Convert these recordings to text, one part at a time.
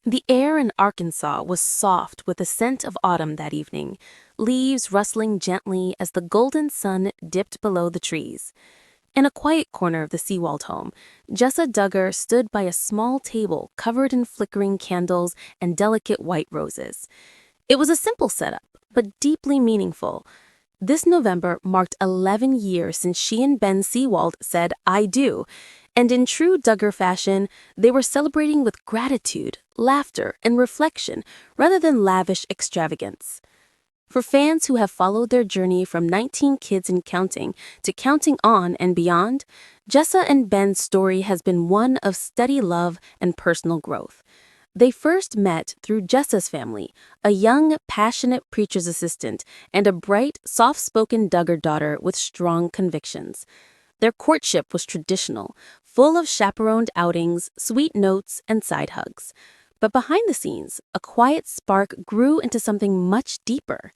The air in Arkansas was soft with the scent of autumn that evening, leaves rustling gently as the golden sun dipped below the trees. In a quiet corner of the Seewald home, Jessa Duggar stood by a small table covered in flickering candles and delicate white roses. It was a simple setup, but deeply meaningful. This November marked 11 years since she and Ben Seewald said, "I do." And in true Duggar fashion, they were celebrating with gratitude, laughter, and reflection rather than lavish extravagance. For fans who have followed their journey from 19 kids and counting to counting on and beyond, Jessa and Ben's story has been one of steady love and personal growth. They first met through Jessa's family, a young, passionate preacher's assistant, and a bright, soft-spoken Duggar daughter with strong convictions. Their courtship was traditional, full of chaperoned outings, sweet notes, and side hugs. But behind the scenes, a quiet spark grew into something much deeper.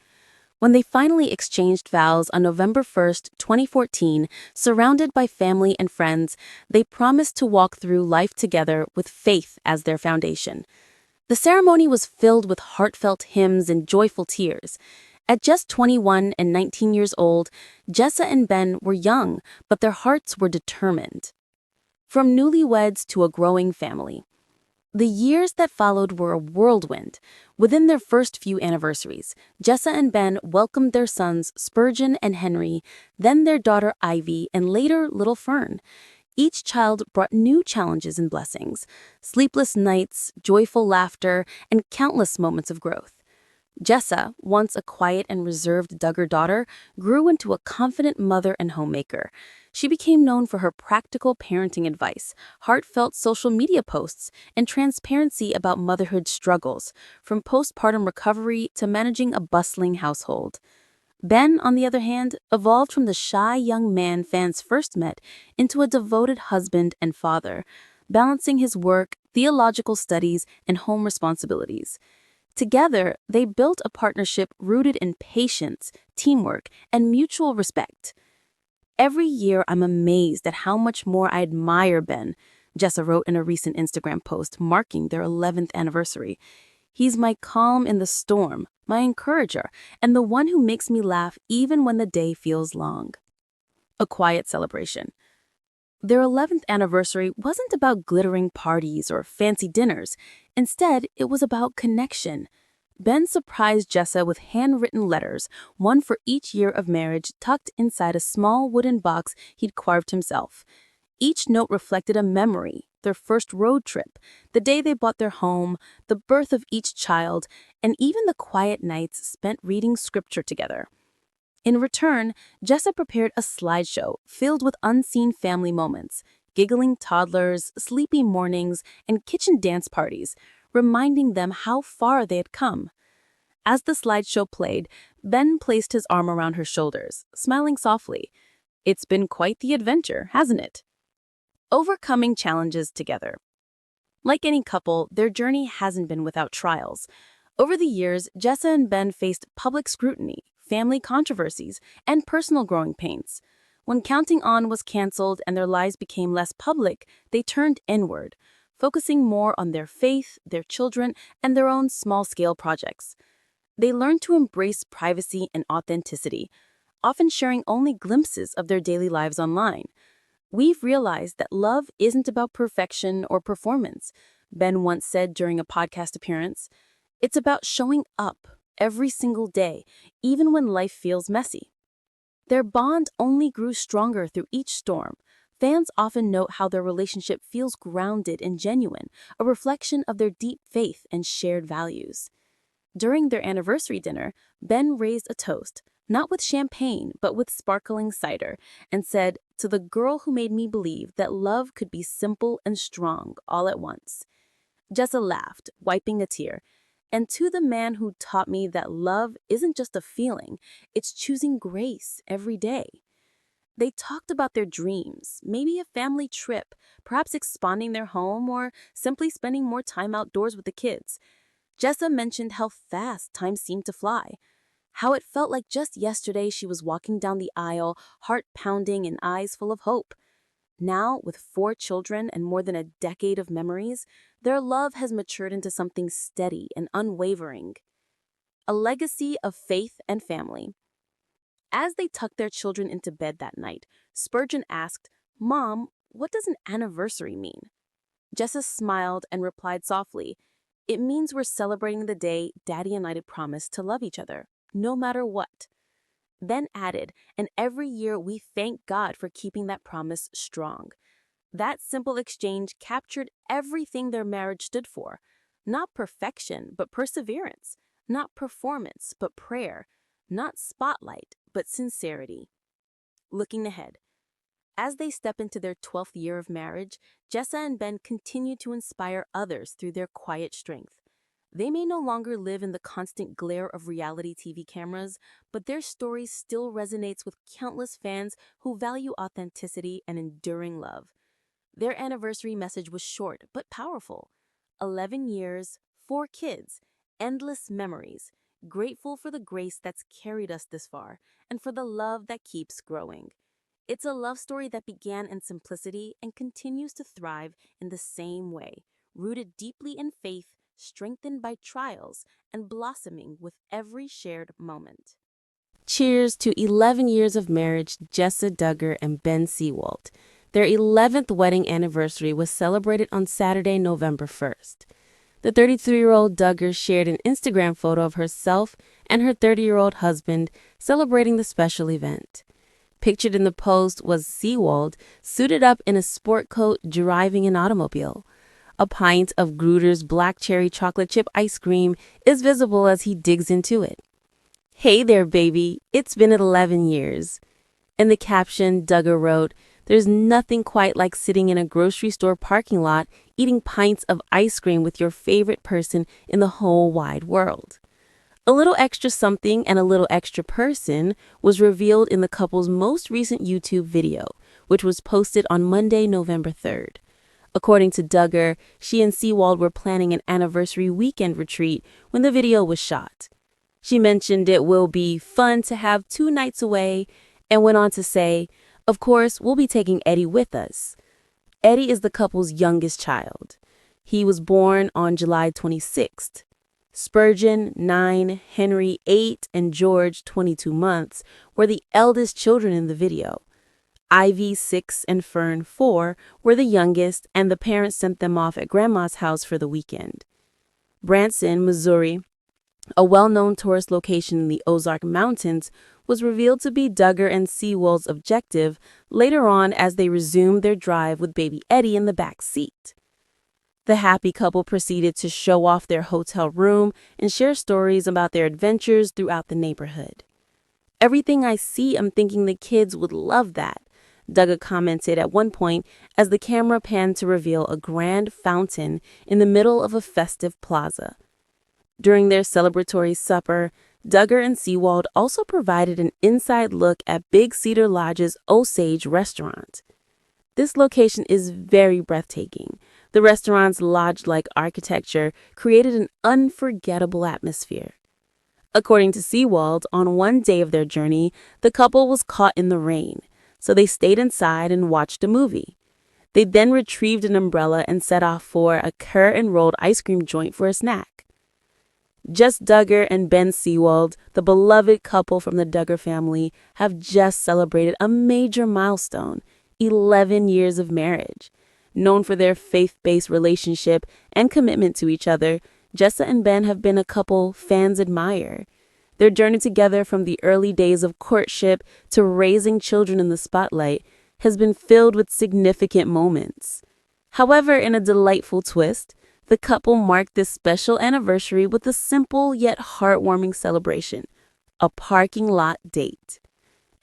When they finally exchanged vows on November 1st, 2014, surrounded by family and friends, they promised to walk through life together with faith as their foundation. The ceremony was filled with heartfelt hymns and joyful tears. At just 21 and 19 years old, Jessa and Ben were young, but their hearts were determined. From newlyweds to a growing family. The years that followed were a whirlwind. Within their first few anniversaries, Jessa and Ben welcomed their sons Spurgeon and Henry, then their daughter Ivy, and later little Fern. Each child brought new challenges and blessings, sleepless nights, joyful laughter, and countless moments of growth. Jessa, once a quiet and reserved Duggar daughter, grew into a confident mother and homemaker. She became known for her practical parenting advice, heartfelt social media posts, and transparency about motherhood struggles, from postpartum recovery to managing a bustling household. Ben, on the other hand, evolved from the shy young man fans first met into a devoted husband and father, balancing his work, theological studies, and home responsibilities. Together, they built a partnership rooted in patience, teamwork, and mutual respect. "Every year, I'm amazed at how much more I admire Ben," Jessa wrote in a recent Instagram post marking their 11th anniversary. "He's my calm in the storm, my encourager, and the one who makes me laugh even when the day feels long." A quiet celebration. Their 11th anniversary wasn't about glittering parties or fancy dinners. Instead, it was about connection. Ben surprised Jessa with handwritten letters, one for each year of marriage tucked inside a small wooden box he'd carved himself. Each note reflected a memory, their first road trip, the day they bought their home, the birth of each child, and even the quiet nights spent reading scripture together. In return, Jessa prepared a slideshow filled with unseen family moments, giggling toddlers, sleepy mornings, and kitchen dance parties, reminding them how far they had come. As the slideshow played, Ben placed his arm around her shoulders, smiling softly. "It's been quite the adventure, hasn't it?" Overcoming challenges together. Like any couple, their journey hasn't been without trials. Over the years, Jessa and Ben faced public scrutiny, family controversies, and personal growing pains. When Counting On was canceled and their lives became less public, they turned inward, focusing more on their faith, their children, and their own small-scale projects. They learned to embrace privacy and authenticity, often sharing only glimpses of their daily lives online. "We've realized that love isn't about perfection or performance," Ben once said during a podcast appearance. "It's about showing up every single day, even when life feels messy." Their bond only grew stronger through each storm. Fans often note how their relationship feels grounded and genuine, a reflection of their deep faith and shared values. During their anniversary dinner, Ben raised a toast, not with champagne, but with sparkling cider, and said, "To the girl who made me believe that love could be simple and strong all at once." Jessa laughed, wiping a tear. "And to the man who taught me that love isn't just a feeling, it's choosing grace every day." They talked about their dreams, maybe a family trip, perhaps expanding their home, or simply spending more time outdoors with the kids. Jessa mentioned how fast time seemed to fly, how it felt like just yesterday she was walking down the aisle, heart pounding and eyes full of hope. Now, with 4 children and more than a decade of memories, their love has matured into something steady and unwavering, a legacy of faith and family. As they tucked their children into bed that night, Spurgeon asked, "Mom, what does an anniversary mean?" Jessa smiled and replied softly, "It means we're celebrating the day Daddy and I did promise to love each other, no matter what." Then added, "And every year we thank God for keeping that promise strong." That simple exchange captured everything their marriage stood for. Not perfection, but perseverance. Not performance, but prayer. Not spotlight, but sincerity. Looking ahead, as they step into their 12th year of marriage, Jessa and Ben continue to inspire others through their quiet strength. They may no longer live in the constant glare of reality TV cameras, but their story still resonates with countless fans who value authenticity and enduring love. Their anniversary message was short but powerful. 11 years, 4 kids, endless memories, grateful for the grace that's carried us this far, and for the love that keeps growing. It's a love story that began in simplicity and continues to thrive in the same way, rooted deeply in faith, strengthened by trials, and blossoming with every shared moment. Cheers to 11 years of marriage, Jessa Duggar and Ben Seewald. Their 11th wedding anniversary was celebrated on Saturday, November 1st. The 33-year-old Duggar shared an Instagram photo of herself and her 30-year-old husband celebrating the special event. Pictured in the post was Seewald, suited up in a sport coat, driving an automobile. A pint of Gruder's black cherry chocolate chip ice cream is visible as he digs into it. "Hey there, baby. It's been 11 years. In the caption, Duggar wrote, "There's nothing quite like sitting in a grocery store parking lot eating pints of ice cream with your favorite person in the whole wide world." A little extra something and a little extra person was revealed in the couple's most recent YouTube video, which was posted on Monday, November 3rd. According to Duggar, she and Seewald were planning an anniversary weekend retreat when the video was shot. She mentioned it will be fun to have 2 nights away and went on to say, "Of course, we'll be taking Eddie with us." Eddie is the couple's youngest child. He was born on July 26th. Spurgeon, 9, Henry, 8, and George, 22 months, were the eldest children in the video. Ivy, 6, and Fern, 4, were the youngest, and the parents sent them off at Grandma's house for the weekend. Branson, Missouri, a well-known tourist location in the Ozark Mountains, was revealed to be Duggar and Seewald's objective later on as they resumed their drive with baby Eddie in the back seat. The happy couple proceeded to show off their hotel room and share stories about their adventures throughout the neighborhood. "Everything I see, I'm thinking the kids would love that," Duggar commented at one point as the camera panned to reveal a grand fountain in the middle of a festive plaza. During their celebratory supper, Duggar and Seewald also provided an inside look at Big Cedar Lodge's Osage restaurant. This location is very breathtaking. The restaurant's lodge-like architecture created an unforgettable atmosphere. According to Seewald, on one day of their journey, the couple was caught in the rain, so they stayed inside and watched a movie. They then retrieved an umbrella and set off for a curd-and-rolled ice cream joint for a snack. Jess Duggar and Ben Seewald, the beloved couple from the Duggar family, have just celebrated a major milestone, 11 years of marriage. Known for their faith-based relationship and commitment to each other, Jessa and Ben have been a couple fans admire. Their journey together from the early days of courtship to raising children in the spotlight has been filled with significant moments. However, in a delightful twist, the couple marked this special anniversary with a simple yet heartwarming celebration, a parking lot date.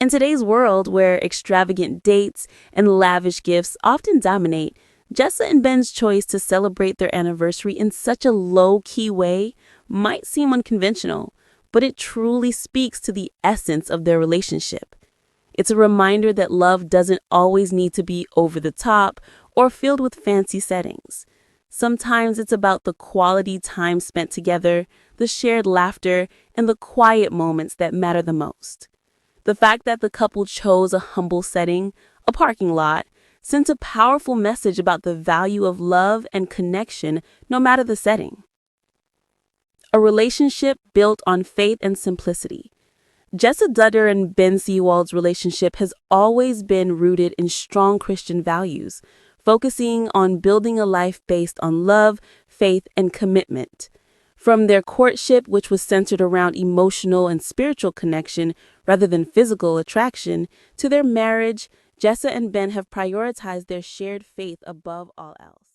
In today's world, where extravagant dates and lavish gifts often dominate, Jessa and Ben's choice to celebrate their anniversary in such a low-key way might seem unconventional, but it truly speaks to the essence of their relationship. It's a reminder that love doesn't always need to be over the top or filled with fancy settings. Sometimes it's about the quality time spent together, the shared laughter, and the quiet moments that matter the most. The fact that the couple chose a humble setting, a parking lot, sends a powerful message about the value of love and connection, no matter the setting. A relationship built on faith and simplicity. Jessa Duggar and Ben Seewald's relationship has always been rooted in strong Christian values, focusing on building a life based on love, faith, and commitment. From their courtship, which was centered around emotional and spiritual connection rather than physical attraction, to their marriage, Jessa and Ben have prioritized their shared faith above all else.